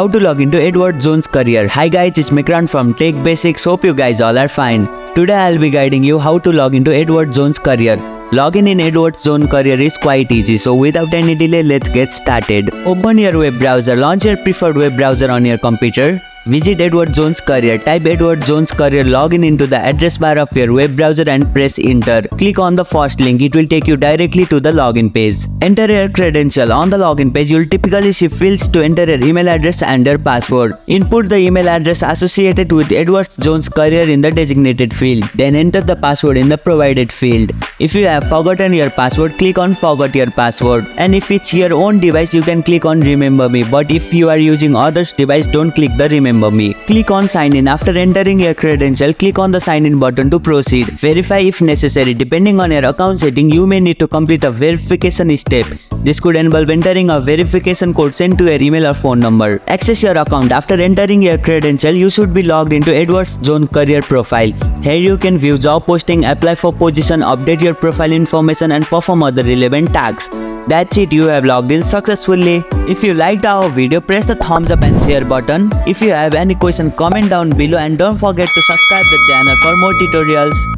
How to log into Edward Jones career. Hi guys, it's Mikran from Tech Basics. Hope you guys all are fine. Today I'll be guiding you how to log into Edward Jones career. Login in Edward Jones career is quite easy, so without any delay, let's get started. Open your web browser. Launch your preferred web browser on your computer. Visit Edward Jones career. Type Edward Jones career, login into the address bar of your web browser and press enter. Click on the first link. It will take you directly to the login page. Enter your credential. On the login page, you will typically see fields to enter your email address and your password. Input the email address associated with Edward Jones career in the designated field. Then enter the password in the provided field. If you have forgotten your password, click on forgot your password. And if it's your own device, you can click on remember me. But if you are using others' device, don't click the remember me. Click on sign in. After entering your credential, click on the sign in button to proceed. Verify if necessary. Depending on your account setting, you may need to complete a verification step. This could involve entering a verification code sent to your email or phone number. Access your account. After entering your credential, you should be logged into Edward Jones career profile. Here you can view job posting, apply for position, update your profile information and perform other relevant tasks. That's it, you have logged in successfully. If you liked our video, press the thumbs up and share button. If you have any question, comment down below and don't forget to subscribe the channel for more tutorials.